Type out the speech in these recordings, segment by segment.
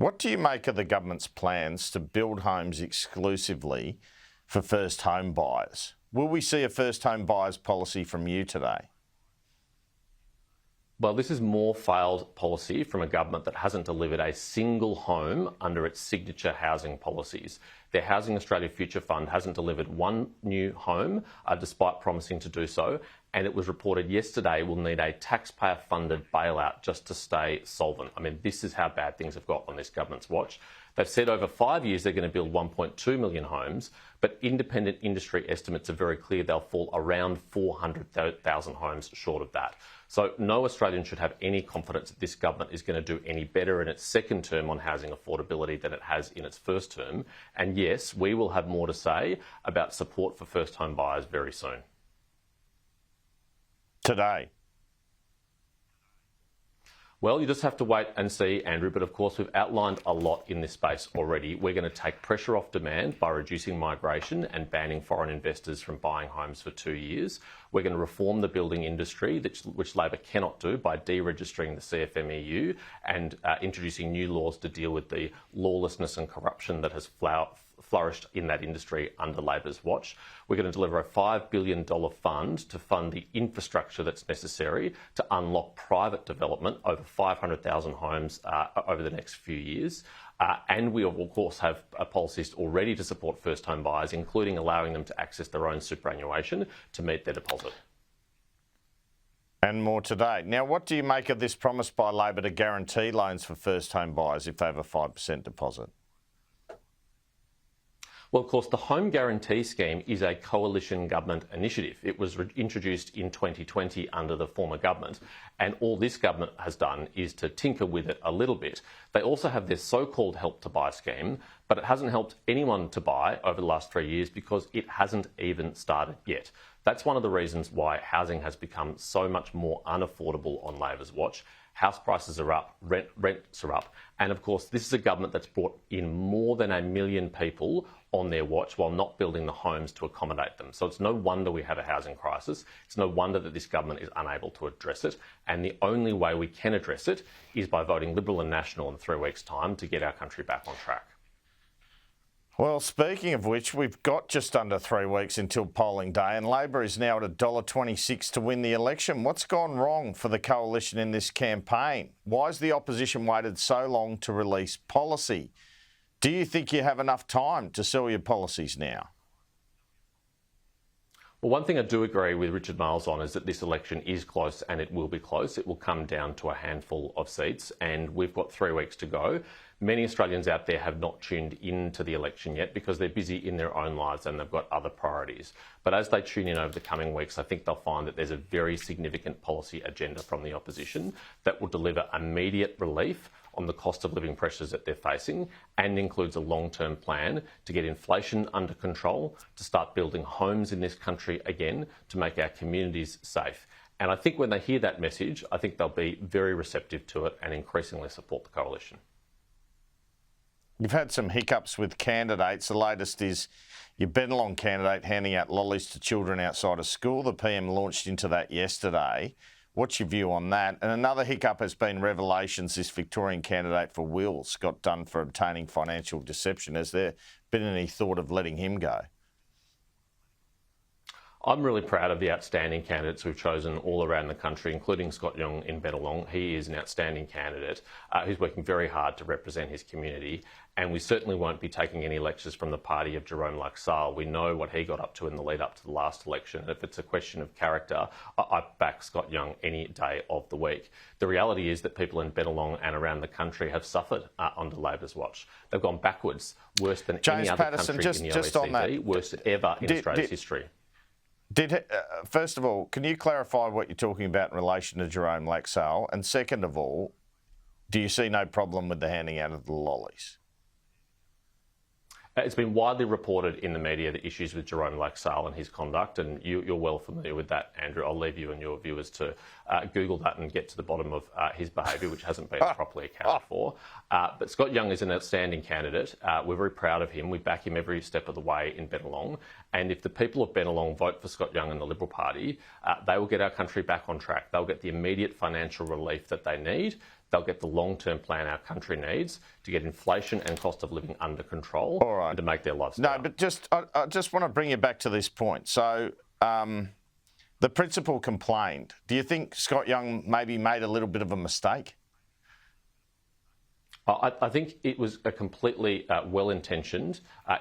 What do you make of the government's plans to build homes exclusively for first home buyers? Will we see a first home buyers policy from you today? Well, this is more failed policy from a government that hasn't delivered a single home under its signature housing policies. Their Housing Australia Future Fund hasn't delivered one new home, despite promising to do so. And it was reported yesterday we'll need a taxpayer-funded bailout just to stay solvent. I mean, this is how bad things have got on this government's watch. They've said over 5 years they're going to build 1.2 million homes, but independent industry estimates are very clear they'll fall around 400,000 homes short of that. So no Australian should have any confidence that this government is going to do any better in its second term on housing affordability than it has in its first term. And yes, we will have more to say about support for first home buyers very soon. Today? Well, you just have to wait and see, Andrew, but of course we've outlined a lot in this space already. We're going to take pressure off demand by reducing migration and banning foreign investors from buying homes for 2 years. We're going to reform the building industry, which Labor cannot do, by deregistering the CFMEU and introducing new laws to deal with the lawlessness and corruption that has flourished in that industry under Labor's watch. We're going to deliver a $5 billion fund to fund the infrastructure that's necessary to unlock private development over 500,000 homes over the next few years. And we, of course, have policies already to support first home buyers, including allowing them to access their own superannuation to meet their deposit. And more today. Now, what do you make of this promise by Labor to guarantee loans for first home buyers if they have a 5% deposit? Well, of course, the Home Guarantee Scheme is a coalition government initiative. It was introduced in 2020 under the former government, and all this government has done is to tinker with it a little bit. They also have their so-called Help to Buy scheme, but it hasn't helped anyone to buy over the last 3 years because it hasn't even started yet. That's one of the reasons why housing has become so much more unaffordable on Labor's watch. House prices are up, rents are up. And of course, this is a government that's brought in more than 1 million people on their watch while not building the homes to accommodate them. So it's no wonder we have a housing crisis. It's no wonder that this government is unable to address it. And the only way we can address it is by voting Liberal and National in 3 weeks' time to get our country back on track. Well, speaking of which, we've got just under 3 weeks until polling day and Labor is now at $1.26 to win the election. What's gone wrong for the coalition in this campaign? Why has the opposition waited so long to release policy? Do you think you have enough time to sell your policies now? Well, one thing I do agree with Richard Marles on is that this election is close and it will be close. It will come down to a handful of seats and we've got 3 weeks to go. Many Australians out there have not tuned into the election yet because they're busy in their own lives and they've got other priorities. But as they tune in over the coming weeks, I think they'll find that there's a very significant policy agenda from the opposition that will deliver immediate relief on the cost of living pressures that they're facing and includes a long-term plan to get inflation under control, to start building homes in this country again, to make our communities safe. And I think when they hear that message, I think they'll be very receptive to it and increasingly support the coalition. You've had some hiccups with candidates. The latest is your Bennelong candidate handing out lollies to children outside of school. The PM launched into that yesterday. What's your view on that? And another hiccup has been revelations this Victorian candidate for Wills got done for obtaining financial deception. Has there been any thought of letting him go? I'm really proud of the outstanding candidates we've chosen all around the country, including Scott Young in Bennelong. He is an outstanding candidate who's working very hard to represent his community. And we certainly won't be taking any lectures from the party of Jerome Laxale. We know what he got up to in the lead up to the last election. And if it's a question of character, I back Scott Young any day of the week. The reality is that people in Bennelong and around the country have suffered under Labor's watch. They've gone backwards, worse than James any other Paterson, country in the just on that, OECD, worse ever in Australia's history. First of all, can you clarify what you're talking about in relation to Jerome Laxale? And second of all, do you see no problem with the handing out of the lollies? It's been widely reported in the media the issues with Jerome Laxale and his conduct, and you're well familiar with that, Andrew. I'll leave you and your viewers to Google that and get to the bottom of his behaviour, which hasn't been properly accounted for. But Scott Young is an outstanding candidate. We're very proud of him. We back him every step of the way in Bennelong. And if the people of Bennelong vote for Scott Young and the Liberal Party, they will get our country back on track. They'll get the immediate financial relief that they need. they'll get the long-term plan our country needs to get inflation and cost of living under control and to make their lives better. No, but I just want to bring you back to this point. So the principal complained. Do you think Scott Young maybe made a little bit of a mistake? I think it was a completely well-intentioned,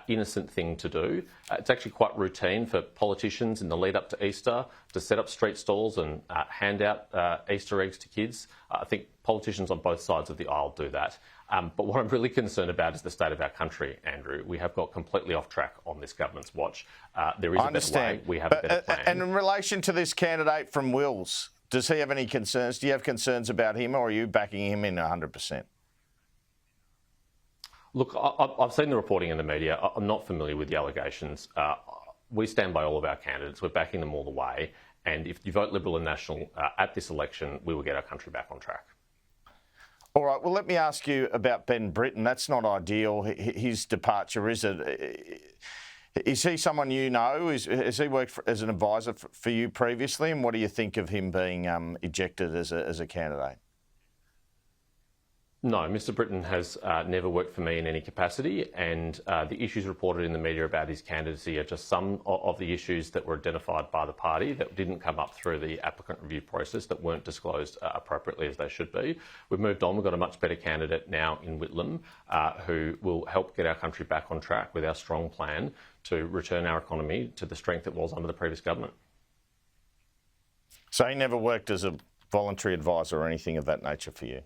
innocent thing to do. It's actually quite routine for politicians in the lead up to Easter to set up street stalls and hand out Easter eggs to kids. I think politicians on both sides of the aisle do that. But what I'm really concerned about is the state of our country, Andrew. We have got completely off track on this government's watch. There is a better way. We have a better plan. And in relation to this candidate from Wills, does he have any concerns? Do you have concerns about him, or are you backing him in 100%? Look, I've seen the reporting in the media. I'm not familiar with the allegations. We stand by all of our candidates. We're backing them all the way. And if you vote Liberal and National at this election, we will get our country back on track. All right. Well, let me ask you about Ben Britton. That's not ideal. His departure, is it? Is he someone you know? Has he worked as an advisor for you previously? And what do you think of him being ejected as a candidate? No, Mr Britton has never worked for me in any capacity, and the issues reported in the media about his candidacy are just some of the issues that were identified by the party that didn't come up through the applicant review process, that weren't disclosed appropriately as they should be. We've moved on. We've got a much better candidate now in Whitlam who will help get our country back on track with our strong plan to return our economy to the strength it was under the previous government. So he never worked as a voluntary advisor or anything of that nature for you?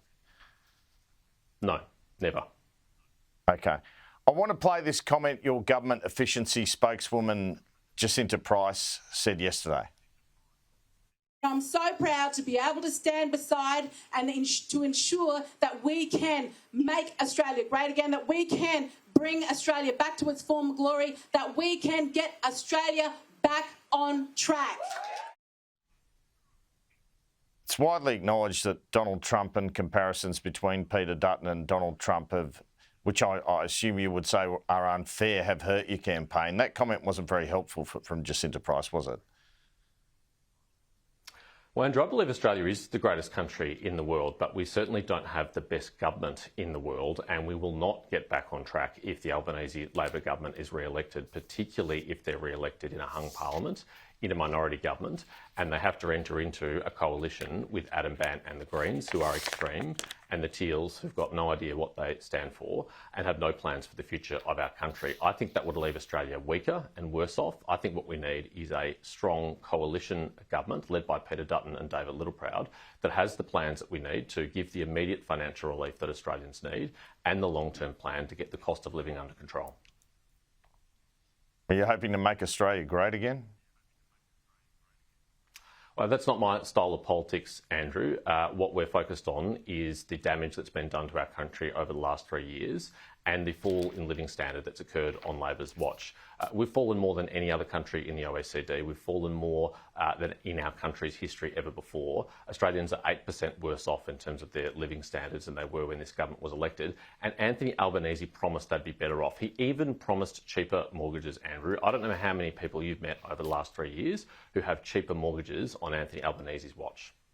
No, never. Okay. I want to play this comment your government efficiency spokeswoman Jacinta Price said yesterday. I'm so proud to be able to stand beside and to ensure that we can make Australia great again, that we can bring Australia back to its former glory, that we can get Australia back on track. It's widely acknowledged that Donald Trump and comparisons between Peter Dutton and Donald Trump have, which I assume you would say are unfair, have hurt your campaign. That comment wasn't very helpful from Jacinta Price, was it? Well, Andrew, I believe Australia is the greatest country in the world, but we certainly don't have the best government in the world, and we will not get back on track if the Albanese Labor government is re-elected, particularly if they're re-elected in a hung parliament, in a minority government, and they have to enter into a coalition with Adam Bandt and the Greens, who are extreme, and the Teals, who've got no idea what they stand for and have no plans for the future of our country. I think that would leave Australia weaker and worse off. I think what we need is a strong coalition government led by Peter Dutton and David Littleproud that has the plans that we need to give the immediate financial relief that Australians need and the long-term plan to get the cost of living under control. Are you hoping to make Australia great again? Well, that's not my style of politics, Andrew. What we're focused on is the damage that's been done to our country over the last 3 years and the fall in living standard that's occurred on Labor's watch. We've fallen more than any other country in the OECD. We've fallen more than in our country's history ever before. Australians are 8% worse off in terms of their living standards than they were when this government was elected. And Anthony Albanese promised they'd be better off. He even promised cheaper mortgages, Andrew. I don't know how many people you've met over the last 3 years who have cheaper mortgages on Anthony Albanese's watch.